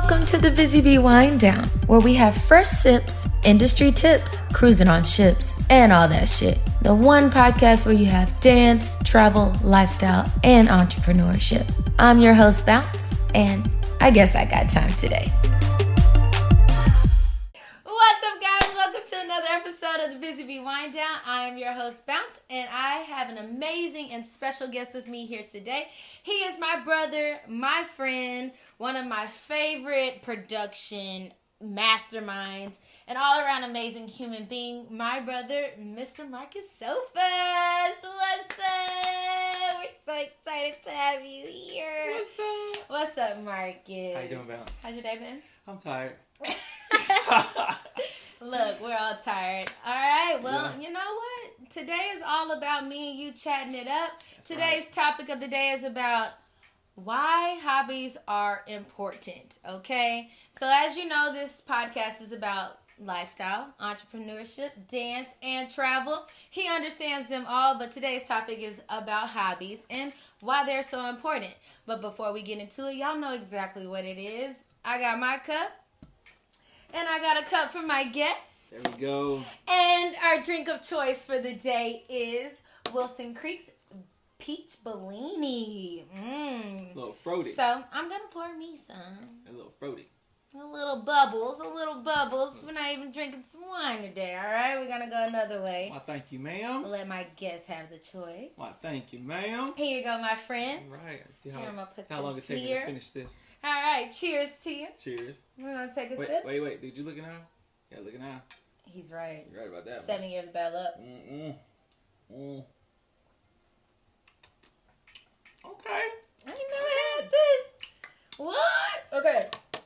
Welcome to the BZY-B Wind Down, where we have first sips, industry tips, cruising on ships, and all that shit. The one podcast where you have dance, travel, lifestyle, and entrepreneurship. I'm your host, Bounce, and I guess I got time today. What's up, guys? Welcome to another episode of the BZY-B Wind Down. I am your host, Bounce, and I have an amazing and special guest with me here today. He is my brother, my friend, one of my favorite production masterminds, an all-around amazing human being, my brother, Mr. Marcus Sophus. What's up? We're so excited to have you here. What's up? What's up, Marcus? How you doing, Bounce? How's your day been? I'm tired. Look, we're all tired. All right, well, You know what? Today is all about me and you chatting it up. Today's topic of the day is about why hobbies are important, okay? So as you know, this podcast is about lifestyle, entrepreneurship, dance, and travel. He understands them all, but today's topic is about hobbies and why they're so important. But before we get into it, y'all know exactly what it is. I got my cup, and I got a cup for my guest. There we go. And our drink of choice for the day is Wilson Creek's Peach Bellini. A little fruity. So, I'm going to pour me some. A little fruity. A little bubbles. We're not even drinking some wine today, all right? We're going to go another way. Why, thank you, ma'am. We'll let my guests have the choice. Why, thank you, ma'am. Here you go, my friend. All right. Let's see Here, I'm gonna put how long it this takes me here. to finish this. All right, cheers to you. Cheers. We're going to take a Wait, sip. wait. Did you look at now? Yeah, look at now. He's right. You're right about that. 7 years bad luck. Okay. I ain't never had this. What? Okay.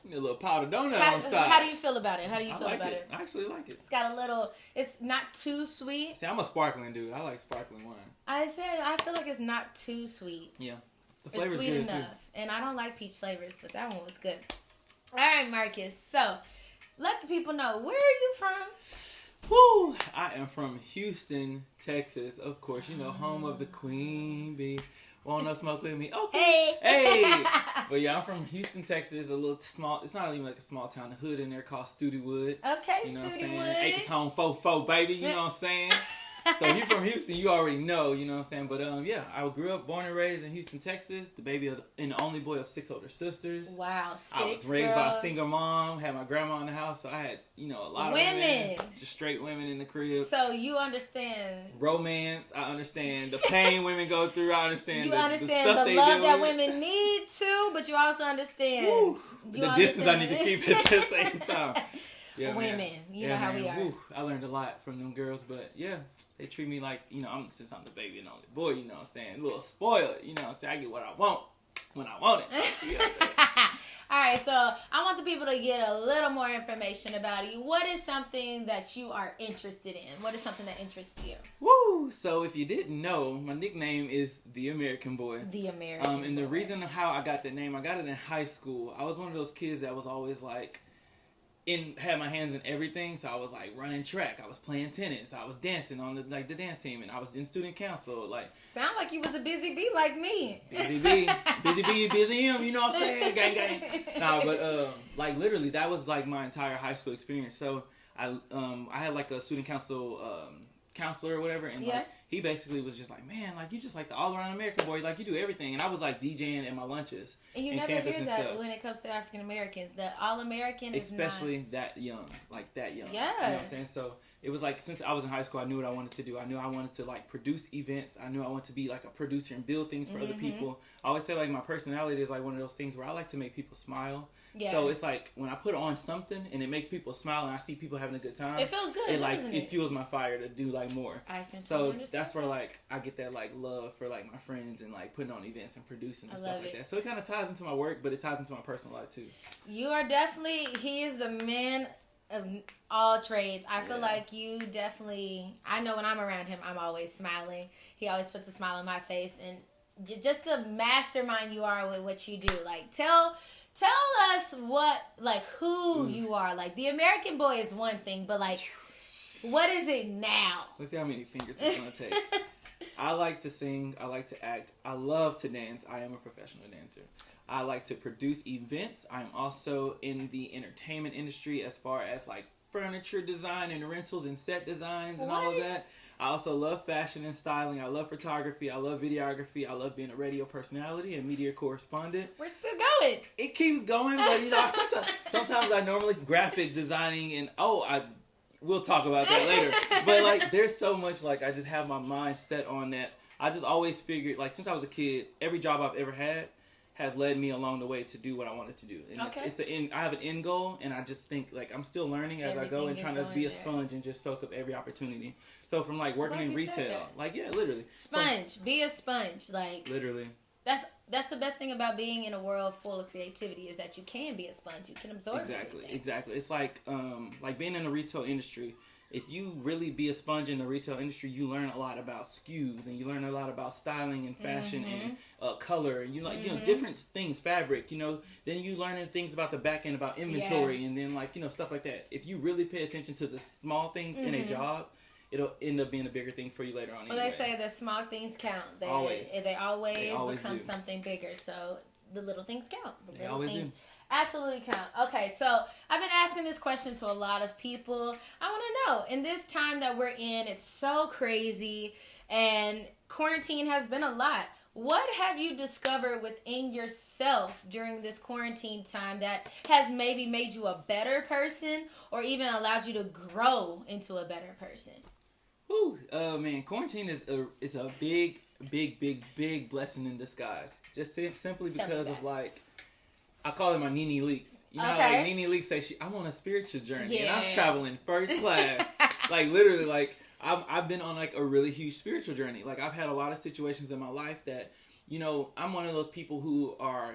Need a little powdered donut on the side. How do you feel about it? I like it. I actually like it. It's got a little, it's not too sweet. See, I'm a sparkling dude. I like sparkling wine. I feel like it's not too sweet. Yeah. The It's flavor's sweet good enough. too. And I don't like peach flavors, but that one was good. All right, Marcus. So, let the people know, where are you from? Woo! I am from Houston, Texas. Of course, you know, home of the Queen Bee. Want no smoke with me? Okay. Hey! But yeah, I'm from Houston, Texas. A little small, it's not even like a small town. A hood in there called Studewood. Okay, You know what I'm saying? Studewood. Acres home, 4-4, baby. You know what I'm saying? So if you're from Houston, you already know, you know what I'm saying? But yeah, I grew up, born and raised in Houston, Texas. The baby and the only boy of 6 older sisters. Wow, 6 I was raised by a single mom, had my grandma in the house, so I had, you know, a lot of women. Just straight women in the crib. So you understand. Romance, I understand. The pain women go through, I understand. You understand the stuff the they love do. that women need to, but you also understand. The distance I need to keep at the same time. Yeah, women, man. you know how we are. Woo, I learned a lot from them girls, but yeah, they treat me like, you know, since I'm the baby and only boy, you know what I'm saying, a little spoiled, you know what I'm saying, I get what I want when I want it. You know what I'm saying? All right, so I want the people to get a little more information about you. What is something that you are interested in? What is something that interests you? Woo! So if you didn't know, my nickname is the American Boy. The American And Boy. the reason how I got that name, I got it in high school. I was one of those kids that was always like, had my hands in everything, so I was like running track, I was playing tennis, I was dancing on the dance team, and I was in student council. Like, sound like you was a busy bee like me. busy bee, busy him, you know what I'm saying? Gang. Nah, but like literally, that was like my entire high school experience. So I had like a student council counselor or whatever, and like, he basically was just like, man, like you just like the all around American boy, like you do everything. And I was like DJing at my lunches. And you never hear that when it comes to African Americans. The all American is especially that young, like that young. Yeah. You know what I'm saying? So it was like, since I was in high school, I knew what I wanted to do. I knew I wanted to like produce events. I knew I wanted to be like a producer and build things for other people. I always say like my personality is like one of those things where I like to make people smile. Yeah. So it's like when I put on something and it makes people smile and I see people having a good time, it feels good. It fuels my fire to do like more. I can so understand. That's where like I get that like love for like my friends and like putting on events and producing and stuff like that. So it kind of ties into my work, but it ties into my personal life too. You are definitely, he is the man of all trades. I feel like you definitely, I know when I'm around him, I'm always smiling. He always puts a smile on my face, and just the mastermind you are with what you do. Like, tell us who you are. Like, the American Boy is one thing, but like, what is it now? Let's see how many fingers it's gonna take. I like to sing. I like to act. I love to dance. I am a professional dancer. I like to produce events. I'm also in the entertainment industry as far as like furniture design and rentals and set designs and all of that. I also love fashion and styling. I love photography. I love videography. I love being a radio personality and media correspondent. We're still going. It keeps going, but you know, sometimes I normally graphic designing and we'll talk about that later. But like, there's so much, like, I just have my mind set on that. I just always figured, like, since I was a kid, every job I've ever had has led me along the way to do what I wanted to do. And I have an end goal, and I just think, like, I'm still learning as I go and trying to be a sponge and just soak up every opportunity. So from, like, working in retail, like, yeah, literally. Sponge. Be a sponge. Like, literally. That's the best thing about being in a world full of creativity is that you can be a sponge. You can absorb everything. Exactly. It's like being in the retail industry. If you really be a sponge in the retail industry, you learn a lot about SKUs and you learn a lot about styling and fashion and color and you know different things, fabric. You know, then you learn things about the back end, about inventory, and then like stuff like that. If you really pay attention to the small things in a job, it'll end up being a bigger thing for you later on. Well, they say the small things count. They always become something bigger. So the little things count. The little things absolutely count. Okay, so I've been asking this question to a lot of people. I want to know, in this time that we're in, it's so crazy, and quarantine has been a lot. What have you discovered within yourself during this quarantine time that has maybe made you a better person or even allowed you to grow into a better person? Man, quarantine is a big blessing in disguise. Just simply because of, like, I call it my Nene Leaks. You know, like Nene Leaks say I'm on a spiritual journey and I'm traveling first class. Like, literally, like, I've been on, like, a really huge spiritual journey. Like, I've had a lot of situations in my life that, I'm one of those people who are,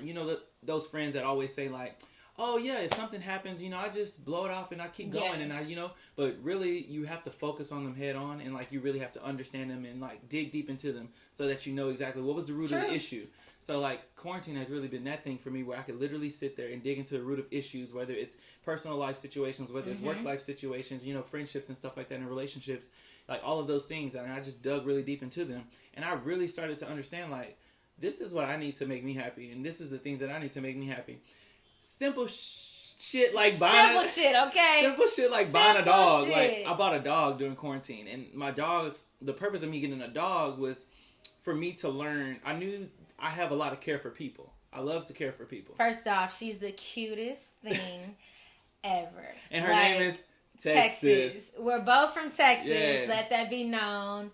those friends that always say, like, oh yeah, if something happens, I just blow it off and I keep going and but really you have to focus on them head on and, like, you really have to understand them and, like, dig deep into them so that you know exactly what was the root of the issue. So, like, quarantine has really been that thing for me where I could literally sit there and dig into the root of issues, whether it's personal life situations, whether it's work life situations, friendships and stuff like that and relationships, like, all of those things. And I just dug really deep into them. And I really started to understand, like, this is what I need to make me happy. And this is the things that I need to make me happy. Simple shit like buying a dog. Like, I bought a dog during quarantine. And the purpose of me getting a dog was for me to learn. I knew I have a lot of care for people. I love to care for people. First off, she's the cutest thing ever. And her name is Texas. We're both from Texas. Yeah. Let that be known.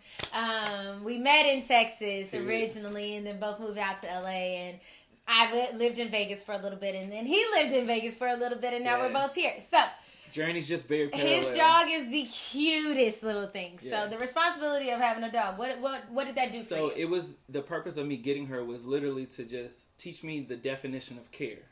We met in Texas originally and then both moved out to LA. And I lived in Vegas for a little bit. And then he lived in Vegas for a little bit. And now we're both here. So journey's just very parallel. His dog is the cutest little thing. Yeah. So the responsibility of having a dog, what did that do for you? So it was, the purpose of me getting her was literally to just teach me the definition of care.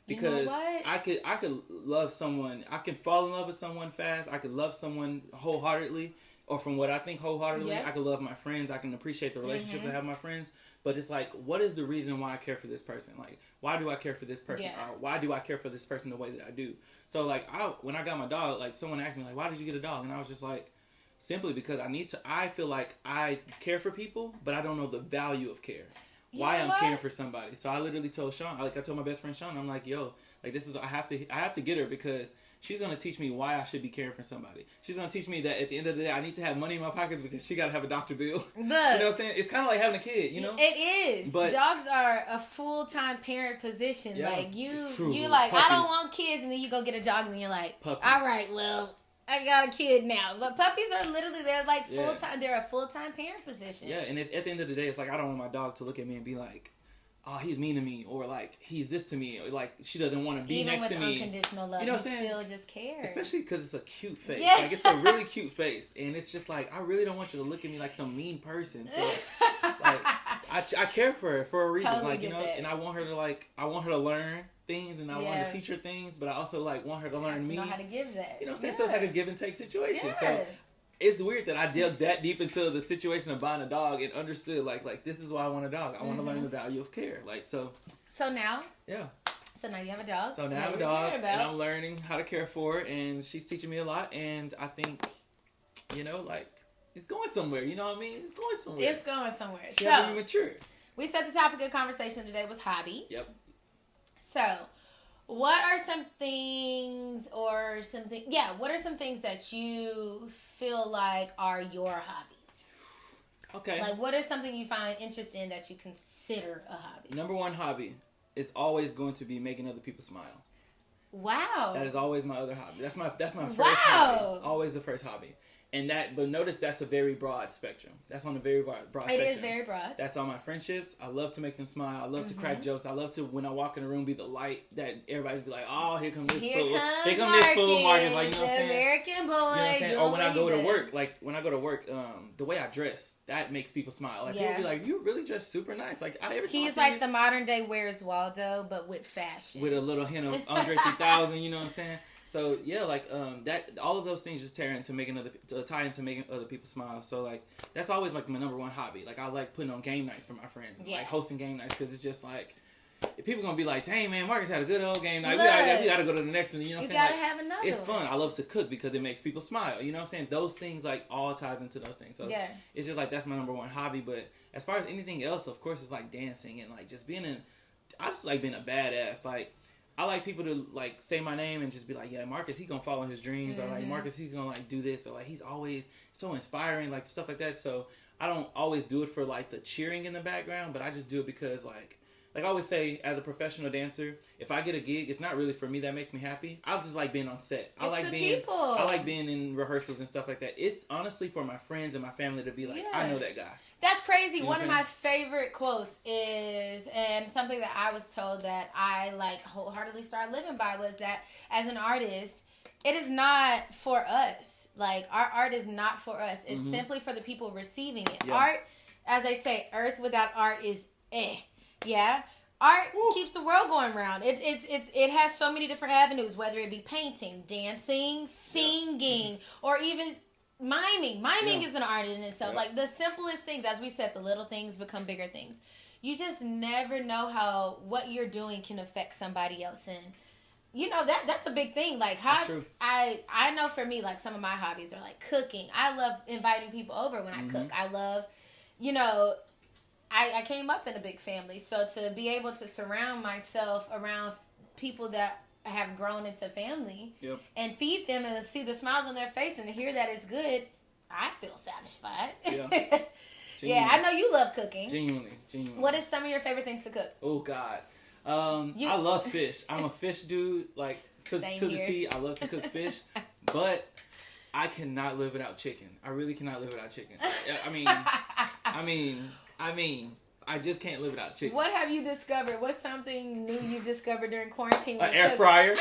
Because I could love someone, I can fall in love with someone fast, I could love someone wholeheartedly, or from what I think wholeheartedly, I can love my friends, I can appreciate the relationships I have with my friends, but it's like, what is the reason why I care for this person? Like, why do I care for this person? Or why do I care for this person the way that I do? So, like, when I got my dog, like, someone asked me, like, why did you get a dog? And I was just like, simply because I feel like I care for people, but I don't know the value of care. Why I'm caring for somebody. So I literally told Sean, I told my best friend Sean, I'm like, yo, like, this is, I have to get her because she's going to teach me why I should be caring for somebody. She's going to teach me that at the end of the day, I need to have money in my pockets because she got to have a doctor bill. Look, you know what I'm saying? It's kind of like having a kid, It is. But dogs are a full-time parent position. Yeah, like, you like, puppies. I don't want kids, and then you go get a dog, and then you're like, puppies. All right, well, I got a kid now. But puppies are literally, they're like full-time, they're a full-time parent position. Yeah, and at the end of the day, it's like, I don't want my dog to look at me and be like, oh, he's mean to me, or like, he's this to me, or like, she doesn't want to be next to me. Even with unconditional love, you still just care. Especially because it's a cute face. Yeah. Like, it's a really cute face. And it's just like, I really don't want you to look at me like some mean person. So, like, I care for her for a reason. Totally like, and I want her to learn things, and I want to teach her things, but I also, like, want her to learn me. Know how to give that. You know what I'm saying? So it's like a give and take situation. Yeah. So it's weird that I delved that deep into the situation of buying a dog and understood, like this is why I want a dog. I want to learn the value of care. Like, so now? Yeah. So now you have a dog. So now I have a dog, and I'm learning how to care for it, and she's teaching me a lot, and I think, like, it's going somewhere. You know what I mean? It's going somewhere. It's going somewhere. You have to be mature. We said the topic of conversation today was hobbies. Yep. So, what are some things what are some things that you feel like are your hobbies? Okay. Like, what is something you find interest in that you consider a hobby? Number one hobby is always going to be making other people smile. Wow. That is always my other hobby. That's my first Wow. hobby. Always the first hobby. But notice that's a very broad spectrum. That's on a very broad spectrum. It is very broad. That's on my friendships. I love to make them smile. I love to crack jokes. I love to, when I walk in the room, be the light that everybody's be like, oh, here comes this fool. Here comes this fool, Marcus. Like, you know what I'm saying? American boy. You know what I'm saying? Or when I go to work, the way I dress, that makes people smile. Like, people be like, you really dress super nice. Like, he's like the modern day Where's Waldo, but with fashion. With a little hint of Andre 3000, you know what I'm saying? So yeah, like that, all of those things just tie into making other people smile. So like that's always like my number one hobby. Like I like putting on game nights for my friends, like hosting game nights, because it's just like people gonna be like, "Dang man, Marcus had a good old game night. We gotta go to the next one." You know what I'm saying? You gotta have another. It's fun. I love to cook because it makes people smile. You know what I'm saying? Those things like all ties into those things. So it's just like that's my number one hobby. But as far as anything else, of course, it's like dancing and like just I just like being a badass. Like I like people to like say my name and just be like, yeah, Marcus, he gonna follow his dreams, or like Marcus, he's gonna like do this, or like he's always so inspiring, like stuff like that. So I don't always do it for like the cheering in the background, but I just do it because like I always say, as a professional dancer, if I get a gig, it's not really for me that makes me happy. I just like being on set. I like being in rehearsals and stuff like that. It's honestly for my friends and my family to be like, I know that guy. That's crazy. You know One of my favorite quotes is, and something that I was told that I like wholeheartedly started living by, was that as an artist, it is not for us. Like, our art is not for us. It's simply for the people receiving it. Yeah. Art, as they say, earth without art is eh. Yeah, art keeps the world going round. It has so many different avenues, whether it be painting, dancing, singing, or even miming. Miming is an art in itself. Yeah. Like the simplest things, as we said, the little things become bigger things. You just never know how what you're doing can affect somebody else, and you know that's a big thing. Like how I know for me, like some of my hobbies are like cooking. I love inviting people over when I cook. I love, I came up in a big family, so to be able to surround myself around people that have grown into family and feed them and see the smiles on their face and hear that it's good, I feel satisfied. Yeah. Yeah, I know you love cooking. Genuinely. What is some of your favorite things to cook? Oh, God. I love fish. I'm a fish dude, like, to the T. I love to cook fish, but I cannot live without chicken. I really cannot live without chicken. I mean, I just can't live without chicken. What have you discovered? What's something new you discovered during quarantine? An air fryer.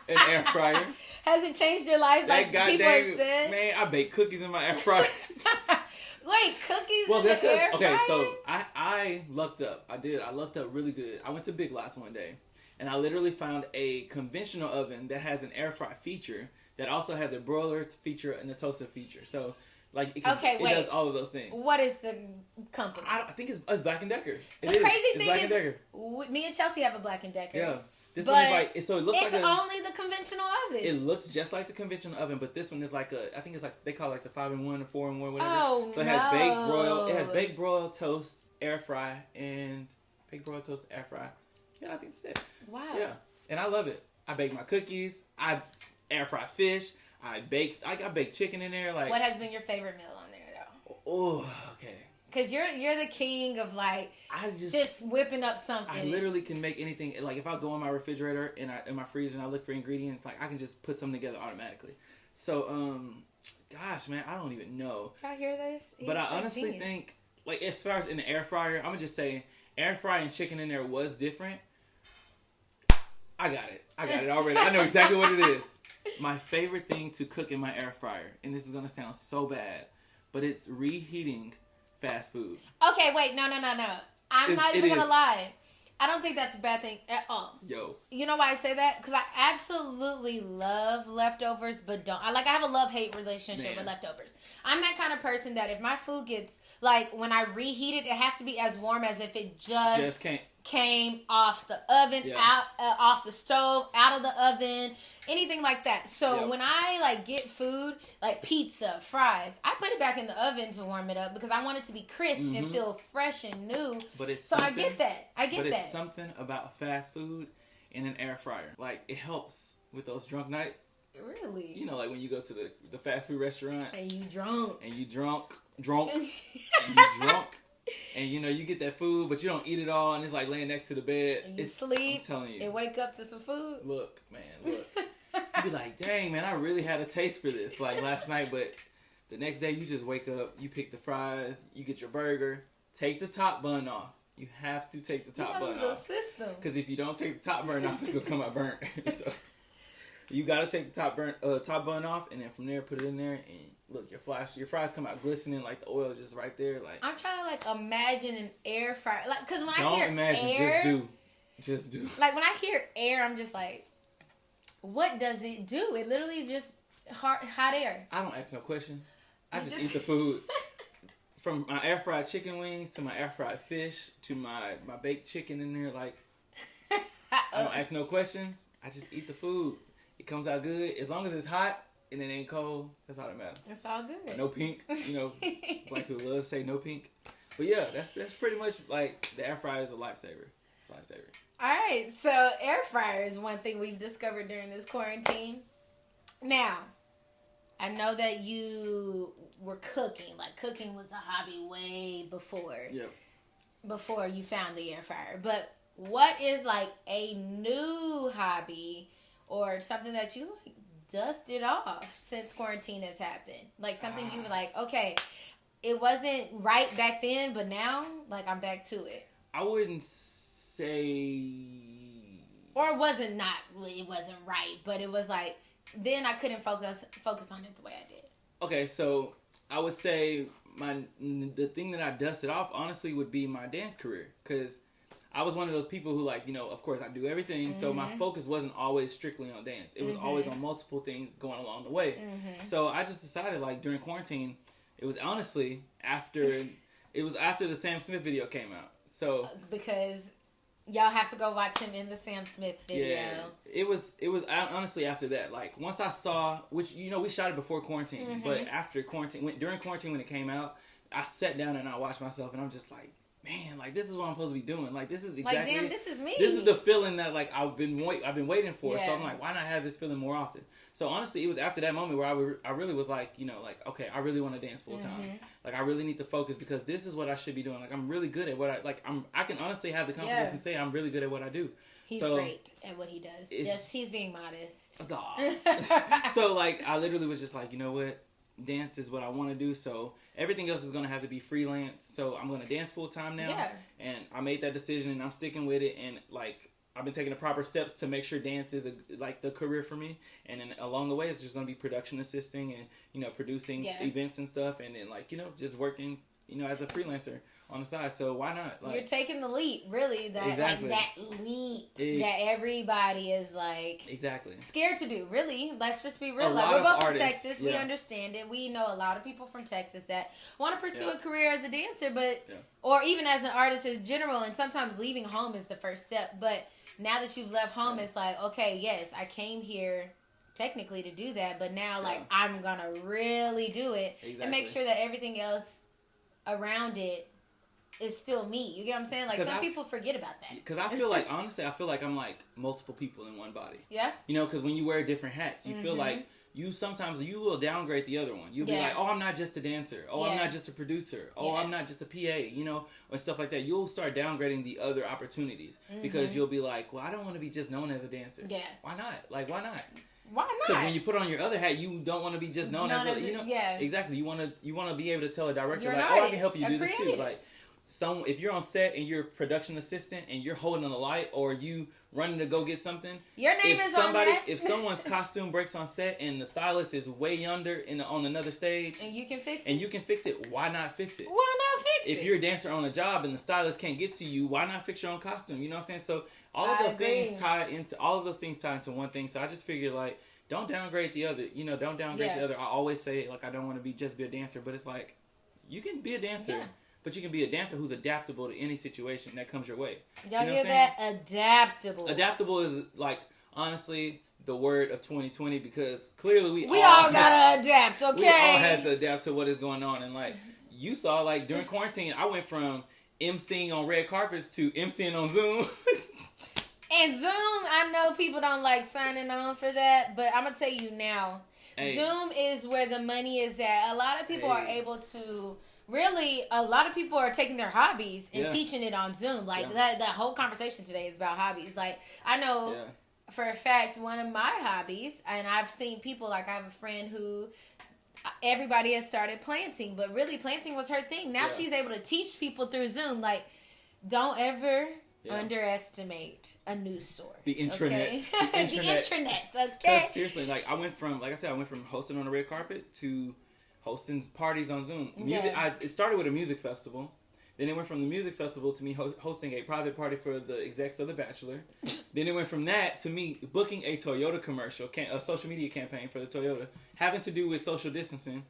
An air fryer. Has it changed your life? Like people have said? Man, I bake cookies in my air fryer. Wait, cookies in the air fryer? Okay, so I lucked up. I lucked up really good. I went to Big Lots one day, and I literally found a conventional oven that has an air fry feature that also has a broiler feature and a toaster feature. So like it does all of those things. What is the company? I think it's Black & Decker. The crazy thing is, me and Chelsea have a Black & Decker. Yeah. This one is like, so it looks like only the conventional oven. It looks just like the conventional oven, but this one is like I think it's like, they call it like the 5-in-1 or 4-in-1, whatever. Oh, so it has baked broil. It has baked broil, toast, air fry, and baked broil, toast, air fry. Yeah, I think that's it. Wow. Yeah. And I love it. I bake my cookies. I air fry fish. I got baked chicken in there. Like, what has been your favorite meal on there though? Oh, okay. Because you're the king of like just whipping up something. I literally can make anything. Like if I go in my refrigerator and in my freezer and I look for ingredients, like I can just put something together automatically. So gosh, man, I don't even know. Y'all hear this? But I honestly think, like, as far as in the air fryer, I'm gonna just say air frying chicken in there was different. I got it already. I know exactly what it is. My favorite thing to cook in my air fryer, and this is gonna sound so bad, but it's reheating fast food. Okay, wait, no. I'm not even gonna lie. I don't think that's a bad thing at all. Yo. You know why I say that? Because I absolutely love leftovers, but don't. I have a love-hate relationship with leftovers. I'm that kind of person that if my food gets, like, when I reheat it, it has to be as warm as if it just came off the oven, out off the stove, out of the oven, anything like that. So when I like get food like pizza, fries, I put it back in the oven to warm it up because I want it to be crisp and feel fresh and new. But it's so I get that. But it's something about fast food in an air fryer. Like it helps with those drunk nights. Really? You know, like when you go to the fast food restaurant and you drunk, and you drunk, and you know you get that food, but you don't eat it all, and it's like laying next to the bed. And you sleep. I'm telling you, and wake up to some food. Look, man, look. You be like, dang, man, I really had a taste for this like last night, but the next day you just wake up, you pick the fries, you get your burger, take the top bun off. You have to take the top bun off. Because if you don't take the top bun off, it's gonna come out burnt. So you gotta take the top bun off, and then from there put it in there, and look, your fries come out glistening like the oil just right there. Like I'm trying to like imagine an air fryer, like because when don't I hear imagine, air, just do. Like when I hear air, I'm just like, what does it do? It literally just hot air. I don't ask no questions. I just eat the food. From my air fried chicken wings to my air fried fish to my baked chicken in there, like I don't ask no questions. I just eat the food. It comes out good as long as it's hot and it ain't cold. That's all that matters. It's all good. No pink, you know. Black people love to say no pink, but yeah, that's pretty much like the air fryer is a lifesaver. It's a lifesaver. All right, so air fryer is one thing we've discovered during this quarantine. Now, I know that you were cooking. Like, cooking was a hobby way before. Yep. Before you found the air fryer. But what is, like, a new hobby or something that you like, dusted off since quarantine has happened? Like, something you were like, okay, it wasn't right back then, but now, like, I'm back to it. I wouldn't say... Or it wasn't right, but it was like... Then I couldn't focus on it the way I did. Okay, so I would say the thing that I dusted off, honestly, would be my dance career. Because I was one of those people who, like, you know, of course, I do everything. So my focus wasn't always strictly on dance. It was always on multiple things going along the way. So I just decided, like, during quarantine, it was honestly after the Sam Smith video came out. So because... Y'all have to go watch him in the Sam Smith video. Yeah, it was honestly after that. Like once I saw, which you know we shot it before quarantine, but after quarantine, during quarantine when it came out, I sat down and I watched myself, and I'm just like, man, like this is what I'm supposed to be doing. Like this is exactly, like damn, this is me. This is the feeling that like I've been waiting for. Yeah. So I'm like, why not have this feeling more often? So honestly, it was after that moment where I really was like, you know, like okay, I really want to dance full time. Like I really need to focus because this is what I should be doing. Like I'm really good at what I can honestly have the confidence and say I'm really good at what I do. He's great at what he does. Just he's being modest. So like I literally was just like, you know what? Dance is what I want to do, so everything else is going to have to be freelance. So I'm going to dance full time now, and I made that decision, and I'm sticking with it. And like I've been taking the proper steps to make sure dance is like the career for me. And then along the way, it's just going to be production assisting and you know producing events and stuff, and then like you know just working you know as a freelancer on the side. So why not? Like, you're taking the leap, really. That exactly. like that leap that everybody is like scared to do. Really, let's just be real. Like we're both from Texas. We understand it. We know a lot of people from Texas that want to pursue a career as a dancer, but or even as an artist in general. And sometimes leaving home is the first step. But now that you've left home, it's like okay, yes, I came here technically to do that, but now like I'm gonna really do it and make sure that everything else around it is still me. You get what I'm saying? Like some people forget about that. Because I feel like honestly, I feel like I'm like multiple people in one body. Yeah. You know, because when you wear different hats, you feel like you sometimes you will downgrade the other one. You'll be like, oh, I'm not just a dancer. Oh, I'm not just a producer. Oh, I'm not just a PA. You know, or stuff like that. You'll start downgrading the other opportunities because you'll be like, well, I don't want to be just known as a dancer. Yeah. Why not? Like, why not? Why not? Because when you put on your other hat, you don't want to be just known as a, you know, exactly. You want to be able to tell a director you're like, oh, I can help you do this too. Like, if you're on set and you're a production assistant and you're holding the light or you running to go get something, your name is on that. If someone's costume breaks on set and the stylist is way under on another stage, and you can fix it, why not fix it? Why not fix it? If you're a dancer on a job and the stylist can't get to you, why not fix your own costume? You know what I'm saying? So all of those things tie into one thing. So I just figured like, don't downgrade the other. You know, don't downgrade the other. I always say like I don't want to be a dancer, but it's like you can be a dancer. Yeah. but you can be a dancer who's adaptable to any situation that comes your way. Y'all you know hear that? Adaptable. Adaptable is like, honestly, the word of 2020, because clearly we all gotta adapt, okay? We all had to adapt to what is going on. And like you saw, like during quarantine, I went from emceeing on red carpets to emceeing on Zoom. And Zoom, I know people don't like signing on for that, but I'm gonna tell you now, Zoom is where the money is at. A lot of people are able to. Really, a lot of people are taking their hobbies and teaching it on Zoom. Like, that whole conversation today is about hobbies. Like, I know for a fact one of my hobbies, and I've seen people, like I have a friend who everybody has started planting, but really planting was her thing. Now she's able to teach people through Zoom. Like, don't ever underestimate a news source. The intranet. Okay? The intranet, okay? Seriously, like I went from hosting on the red carpet to hosting parties on Zoom. It started with a music festival. Then it went from the music festival to me hosting a private party for the execs of The Bachelor. Then it went from that to me booking a Toyota commercial, a social media campaign for the Toyota, having to do with social distancing.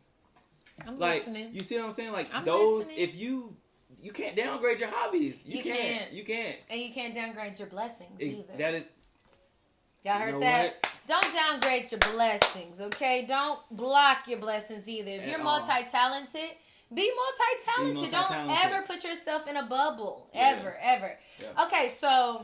I'm like, listening. You see what I'm saying? Like, I'm those, listening. if you can't downgrade your hobbies. You can't. And you can't downgrade your blessings either. That is. Y'all heard that? What? Don't downgrade your blessings, okay? Don't block your blessings either. If you're multi-talented, be multi-talented. Don't ever put yourself in a bubble. Ever. Yeah. Okay, so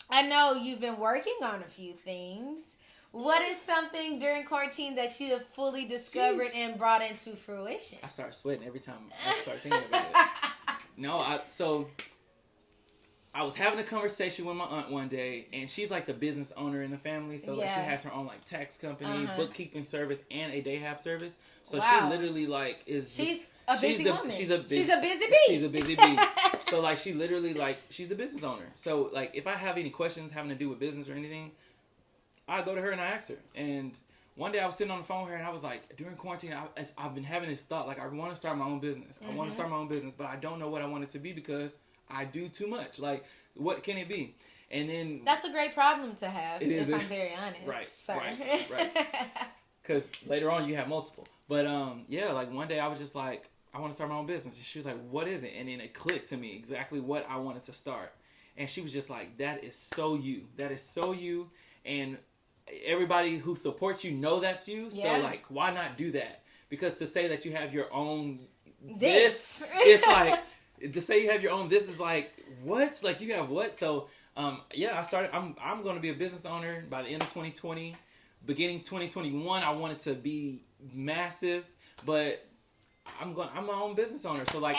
I know you've been working on a few things. What is something during quarantine that you have fully discovered and brought into fruition? I start sweating every time I start thinking about it. So I was having a conversation with my aunt one day, and she's like the business owner in the family. So like she has her own like tax company, bookkeeping service, and a day hab service. So she literally like is. She's a busy woman. She's a busy bee. She's a busy bee. So like she literally like she's the business owner. So like if I have any questions having to do with business or anything, I go to her and I ask her. And one day I was sitting on the phone with her and I was like, during quarantine, I've been having this thought, like I want to start my own business. I want to start my own business, but I don't know what I want it to be because I do too much. Like, what can it be? And then that's a great problem to have, if I'm very honest. Right. Because later on you have multiple. But like one day I was just like, I want to start my own business. And she was like, what is it? And then it clicked to me exactly what I wanted to start. And she was just like, that is so you. That is so you. And everybody who supports you know that's you. So like, why not do that? Because to say that you have your own this it's like, to say you have your own this is like, what? Like, you have what? So I started. I'm going to be a business owner by the end of 2020. Beginning 2021, I want it to be massive, but I'm my own business owner. So like,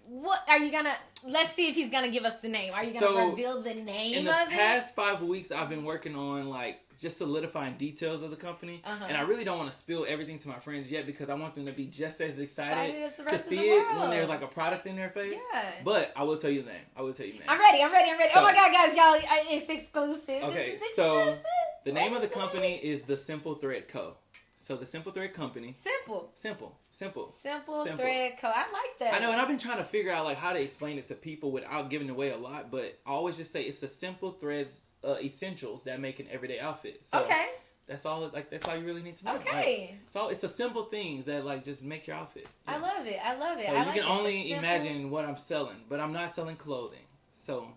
what are you gonna? Let's see if he's gonna give us the name. Are you gonna reveal the name? In the past 5 weeks, I've been working on like just solidifying details of the company, and I really don't want to spill everything to my friends yet because I want them to be just as excited as the rest to see of the it world. when there's like a product in their face. Yeah. But I will tell you the name. I'm ready. So, oh my God, guys, y'all, it's exclusive. Okay, so the name of the company is The Simple Thread Co. So the Simple Thread Company. Simple Thread Co. I like that. I know, and I've been trying to figure out like how to explain it to people without giving away a lot, but I always just say it's the simple threads essentials that make an everyday outfit. So that's all. Like that's all you really need to know. Okay. Like, so it's the simple things that like just make your outfit. I love it. So you can only imagine what I'm selling, but I'm not selling clothing. So.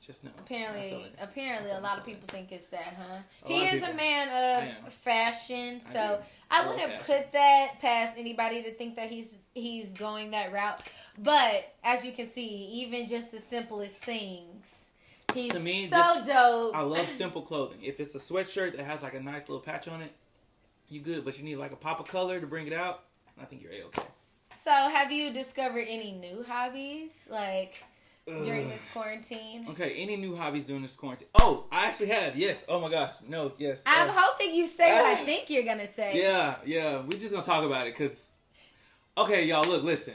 Just know. Apparently, a lot of people think it's that, huh? He is a man of fashion, so I wouldn't put that past anybody to think that he's going that route. But as you can see, even just the simplest things, he's dope. I love simple clothing. If it's a sweatshirt that has like a nice little patch on it, you good. But you need like a pop of color to bring it out. I think you're A-okay. So, have you discovered any new hobbies, like? During this quarantine. Okay, any new hobbies during this quarantine? Oh, I actually have. Yes. Oh my gosh. No. Yes. I'm hoping you say what I think you're gonna say. Yeah. We're just gonna talk about it because. Okay, y'all. Look, listen.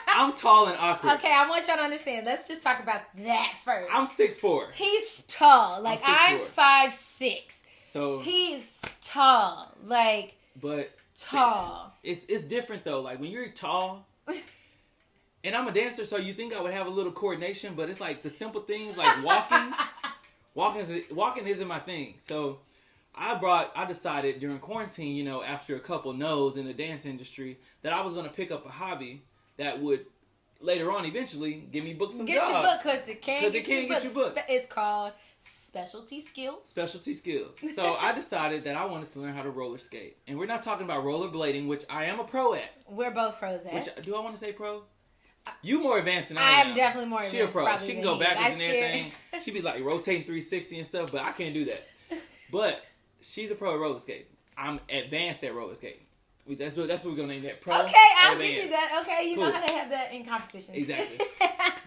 I'm tall and awkward. Okay, I want y'all to understand. Let's just talk about that first. I'm 6'4". He's tall. Like I'm 5'6". So he's tall. Like. But. Tall. It's different though. Like when you're tall. And I'm a dancer, so you think I would have a little coordination, but it's like the simple things like walking. Walking isn't my thing. So I decided during quarantine, after a couple no's in the dance industry, that I was going to pick up a hobby that would later on eventually give me books and get jobs. your book because it can get you books. It's called Specialty Skills. Specialty Skills. So I decided that I wanted to learn how to roller skate. And we're not talking about rollerblading, which I am a pro at. We're both pros at. Which, do I want to say pro? You more advanced than I am. I'm definitely more advanced. She a pro. She can go backwards and scared. everything. She be like rotating 360 and stuff, but I can't do that. But she's a pro at roller skating. I'm advanced at roller skating. That's what we're gonna name that. Pro. Okay, I'll give you that. Okay, you know how to have that in competitions. Exactly.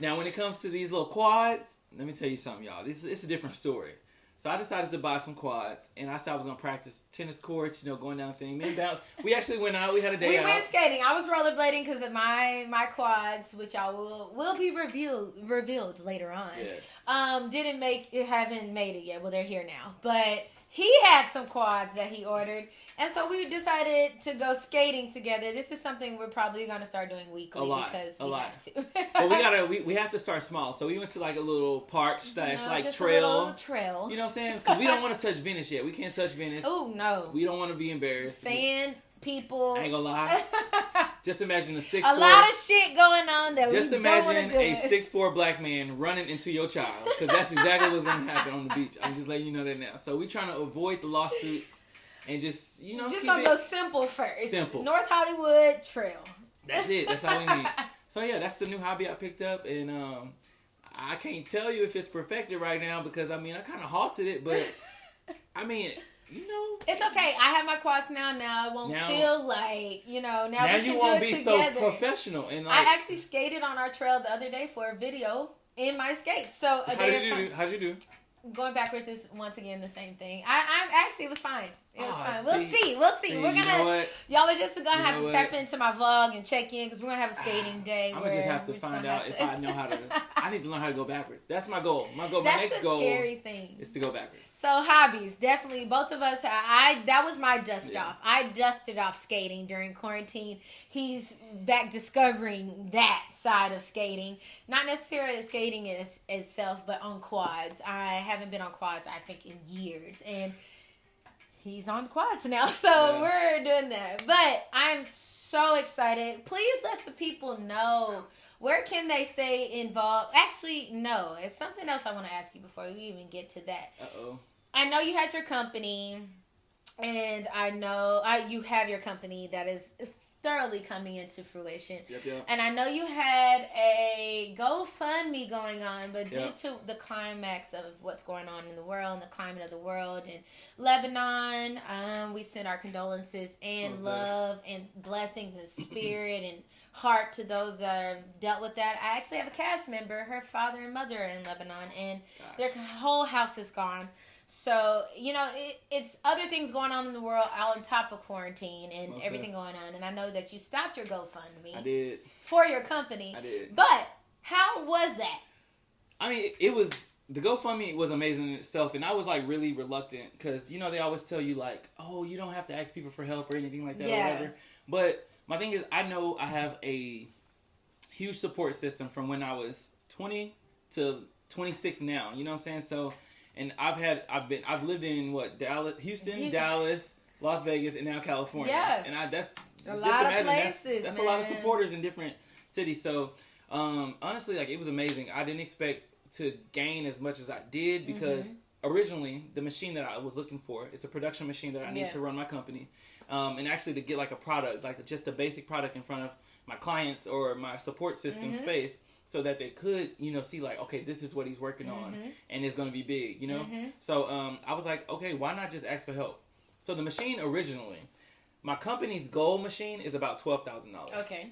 Now, when it comes to these little quads, let me tell you something, y'all. It's a different story. So I decided to buy some quads, and I said I was gonna practice tennis courts, going down the thing. Me and bounce. We actually went out. We had a day out. We went skating. I was rollerblading because of my quads, which I will be revealed later on. Yeah. Haven't made it yet. Well, they're here now, but. He had some quads that he ordered, and so we decided to go skating together. This is something we're probably going to start doing weekly because we have to. But we have to start small. So we went to like a little park / like trail. A little trail. You know what I'm saying? Because we don't want to touch Venice yet. We can't touch Venice. Oh no. We don't want to be embarrassed. Sand, people. I ain't gonna lie. Just imagine a 6'4". A lot of shit going on that just we don't want to do. Just imagine a 6'4" black man running into your child, because that's exactly what's gonna happen on the beach. I'm just letting you know that now. So we trying to avoid the lawsuits and just just gonna go simple first. Simple. North Hollywood Trail. That's it. That's all we need. So yeah, that's the new hobby I picked up, and I can't tell you if it's perfected right now because I kind of halted it, but it's okay. I have my quads now. Now I won't feel like now we can you won't do it be together. so professional. And I actually skated on our trail the other day for a video in my skates. So how'd you do? Going backwards is once again the same thing. I'm actually it was fine. It was fine. We'll see. We're gonna y'all are just gonna have to tap into my vlog and check in because we're gonna have a skating day. I'm gonna just have to find out if I know how to. I need to learn how to go backwards. That's my goal. My next goal. Scary thing is to go backwards. So hobbies, definitely both of us. That was my dust off. I dusted off skating during quarantine. He's back discovering that side of skating, not necessarily skating itself, but on quads. I haven't been on quads I think in years, and he's on quads now, so we're doing that. But I'm so excited. Please let the people know. Where can they stay involved? Actually, no. It's something else I want to ask you before we even get to that. Uh-oh. I know you had your company, and I know you have your company that is thoroughly coming into fruition. Yep. And I know you had a GoFundMe going on, but due to the climax of what's going on in the world and the climate of the world and Lebanon, we send our condolences and love and blessings and spirit and heart to those that have dealt with that. I actually have a cast member, her father and mother are in Lebanon, and their whole house is gone. So, it's other things going on in the world out on top of quarantine and everything going on. And I know that you stopped your GoFundMe. I did. For your company. I did. But how was that? It was, the GoFundMe was amazing in itself. And I was like really reluctant because, they always tell you like, oh, you don't have to ask people for help or anything like that or whatever. But my thing is, I know I have a huge support system from when I was 20 to 26 now. You know what I'm saying? So... And I've lived in Houston, Dallas, Las Vegas, and now California. Yeah. And that's a lot of places. That's a lot of supporters in different cities. So honestly, it was amazing. I didn't expect to gain as much as I did because originally the machine that I was looking for is a production machine that I need to run my company. And actually to get a product, just a basic product in front of my clients or my support system's face. So that they could, see okay, this is what he's working on, and it's going to be big, So I was like, okay, why not just ask for help? So the machine originally, my company's goal machine is about $12,000. Okay.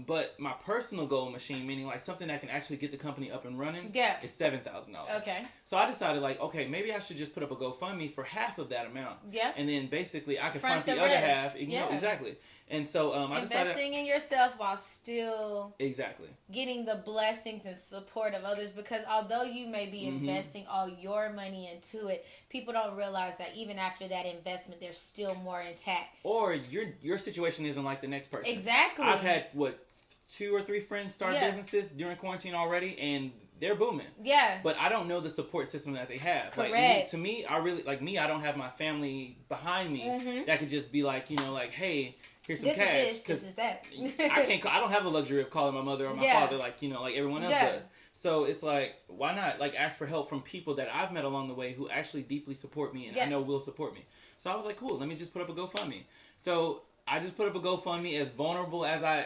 But my personal goal machine, meaning something that can actually get the company up and running, is $7,000. Okay. So I decided okay, maybe I should just put up a GoFundMe for half of that amount. Yeah. And then basically I could front the other half. Exactly. And so I decided investing in yourself while still exactly getting the blessings and support of others, because although you may be investing all your money into it, people don't realize that even after that investment, there's still more intact. Or your situation isn't like the next person. Exactly. I've had 2 or 3 friends start businesses during quarantine already, and they're booming. Yeah. But I don't know the support system that they have. Correct. Like, to me, I really, like me, I don't have my family behind me that could just be like, you know, like, hey, here's some cash. This is that. I don't have the luxury of calling my mother or my father like, you know, like everyone else does. So it's like, why not like ask for help from people that I've met along the way who actually deeply support me and I know will support me. So I was like, cool, let me just put up a GoFundMe. So I just put up a GoFundMe, as vulnerable as I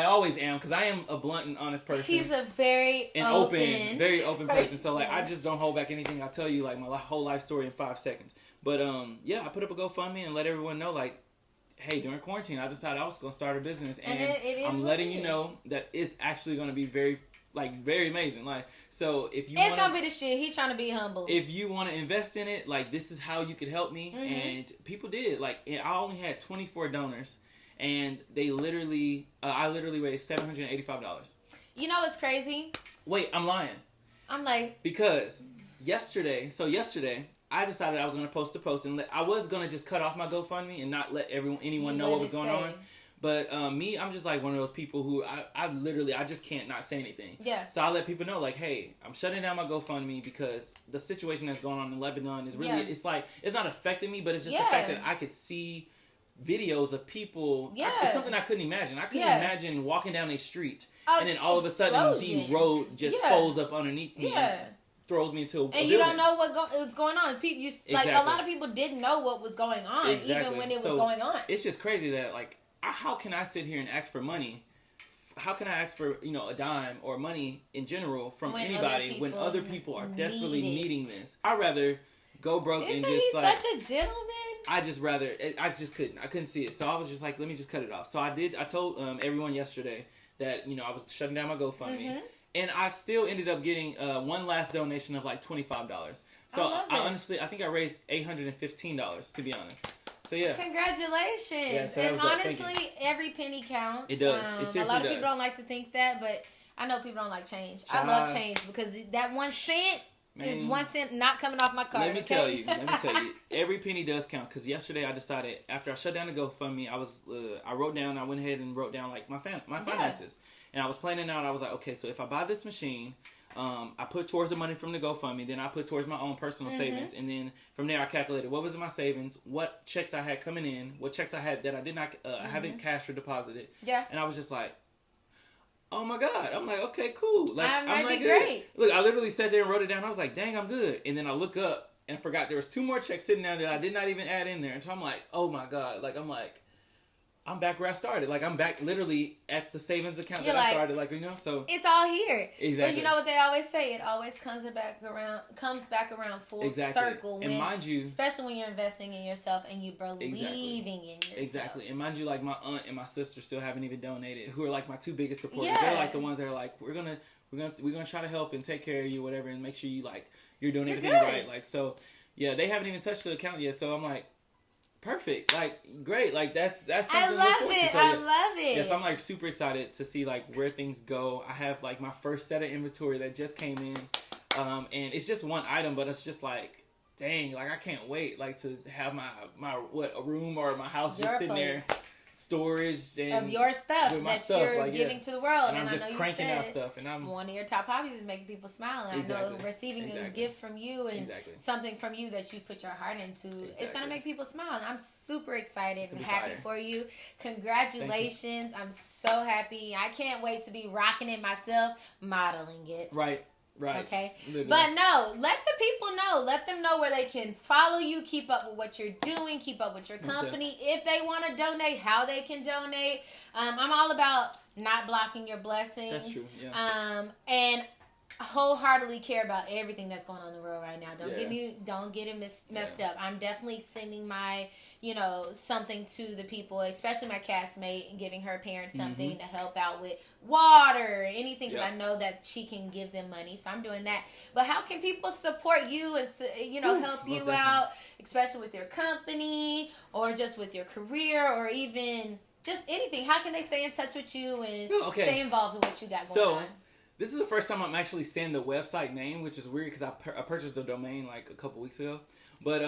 always am, because I am a blunt and honest person. He's a very very open person. So like, I just don't hold back anything. I'll tell you like my whole life story in 5 seconds. But yeah, I put up a GoFundMe and let everyone know like, hey, during quarantine, I decided I was going to start a business, and I'm letting you know that it's actually going to be very amazing. Like, so if you it's gonna be the shit. He trying to be humble. If you want to invest in it, like, this is how you could help me. And people did. Like, I only had 24 donors, and they literally, I literally raised $785. You know what's crazy? Wait, I'm lying. I'm like, because yesterday, I decided I was going to post a post, and I was going to just cut off my GoFundMe and not let anyone know what was going on. But me, I'm just like one of those people who I just can't not say anything. Yeah. So I let people know, like, hey, I'm shutting down my GoFundMe because the situation that's going on in Lebanon is really, it's like, it's not affecting me, but it's just the fact that I could see videos of people. It's something I couldn't imagine. I couldn't imagine walking down a street and then all of a sudden the road just folds up underneath me. Throws me into a building. You don't know what's going on. People, like, a lot of people didn't know what was going on, even when it was going on. It's just crazy that, like, how can I sit here and ask for money? How can I ask for, you know, a dime or money in general from anybody when other people are desperately needing this? I'd rather go broke and just he's like, such a gentleman. I couldn't see it. So I was just like, let me just cut it off. So I told everyone yesterday that, you know, I was shutting down my GoFundMe. And I still ended up getting one last donation of like $25. So I think I raised $815, to be honest. So yeah. Congratulations. Yeah, so and honestly, every penny counts. It does. A lot of people don't like to think that, but I know people don't like change. I love change because that 1 cent is 1 cent not coming off my card. Let me tell you, every penny does count. Because yesterday I decided, after I shut down the GoFundMe, I went ahead and wrote down like my finances. And I was planning out, I was like, okay, so if I buy this machine, I put towards the money from the GoFundMe, then I put towards my own personal savings, and then from there I calculated what was in my savings, what checks I had coming in, what checks I had that I did not, I haven't cashed or deposited. Yeah. And I was just like, oh my God. I'm like, okay, cool. Like, I'm like, great. Look, I literally sat there and wrote it down. I was like, dang, I'm good. And then I look up and forgot there was 2 more checks sitting down that I did not even add in there. And so I'm like, oh my God. Like, I'm back where I started. Like, I'm back literally at the savings account I started. Like, you know, so it's all here. Exactly. But you know what they always say? It always comes back around full circle. And mind you, especially when you're investing in yourself and you believing in yourself. Exactly. And mind you, like, my aunt and my sister still haven't even donated. Who are like my 2 biggest supporters. Yeah. They're like the ones that are like, we're gonna try to help and take care of you, whatever, and make sure you you're doing everything right. Like, so yeah, they haven't even touched the account yet. So I'm like, perfect, like, great, like that's something I love it. So, I love it. Yes, I'm like super excited to see like where things go. I have like my first set of inventory that just came in, and it's just one item, but it's just like, dang, like I can't wait like to have my a room or my house just sitting there, storage and of your stuff that you're giving to the world. And I'm just cranking out stuff, and I'm one of your top hobbies is making people smile. And I know receiving a gift from you and something from you that you've put your heart into, it's gonna make people smile. And I'm super excited and happy for you. Congratulations! I'm so happy. I can't wait to be rocking it myself, modeling it. Right. Okay. Literally. But no, let the people know. Let them know where they can follow you, keep up with what you're doing, keep up with your company. If they want to donate, how they can donate. I'm all about not blocking your blessings. That's true. Yeah. And wholeheartedly care about everything that's going on in the world right now. Don't get it messed up. I'm definitely sending my, something to the people, especially my castmate, and giving her parents something to help out with water or anything, because I know that she can give them money. So I'm doing that. But how can people support you and help you out, especially with your company or just with your career or even just anything? How can they stay in touch with you and stay involved with what you got going on? This is the first time I'm actually saying the website name, which is weird because I purchased the domain like a couple weeks ago. But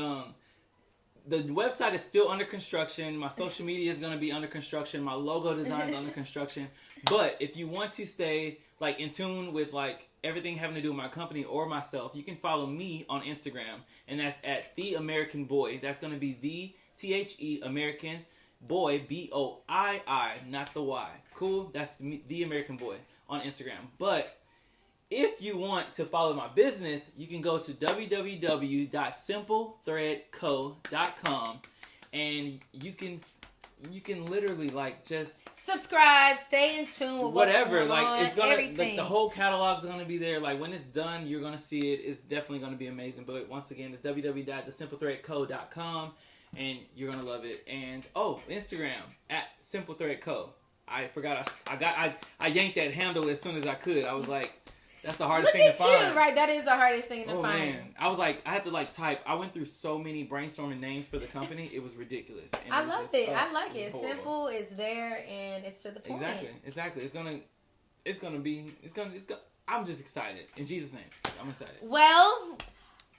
the website is still under construction. My social media is going to be under construction. My logo design is under construction. But if you want to stay like in tune with like everything having to do with my company or myself, you can follow me on Instagram, and that's at theAmericanboii. That's going to be the THE American Boy, BOII, not the Y. Cool? That's me, the American Boy on Instagram. But if you want to follow my business, you can go to www.simplethreadco.com, and you can literally like just subscribe, stay in tune with whatever. What's going Like on, it's gonna everything. like the whole catalog is gonna be there. Like when it's done, you're gonna see it. It's definitely gonna be amazing. But once again, it's www.thesimpleThreadCo.com, and you're gonna love it. And Instagram at SimpleThreadCo. I forgot. I yanked that handle as soon as I could. I was like, that's the hardest thing to find. Look at you, right? That is the hardest thing to find. Man. I was like, I had to like type. I went through so many brainstorming names for the company. It was ridiculous. And I love it. I like it. It's horrible. Simple is there and it's to the point. Exactly. It's gonna be. I'm just excited. In Jesus' name, I'm excited. Well,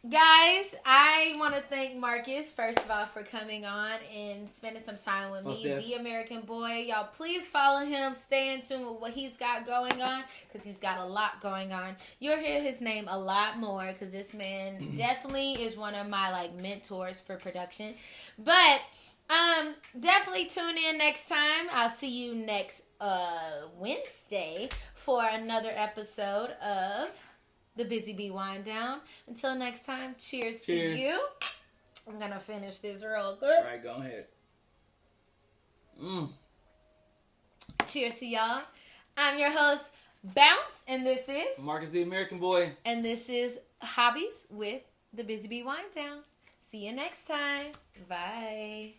guys, I want to thank Marcus, first of all, for coming on and spending some time with me, the American Boy. Y'all, please follow him. Stay in tune with what he's got going on, because he's got a lot going on. You'll hear his name a lot more, because this man definitely is one of my like mentors for production. But definitely tune in next time. I'll see you next Wednesday for another episode of the BZY-B Wind Down. Until next time, cheers to you. I'm gonna finish this real quick. All right, go ahead. Cheers to y'all. I'm your host, Bounce, and this is Marcus the American Boy. And this is Hobbies with the BZY-B Wind Down. See you next time. Bye.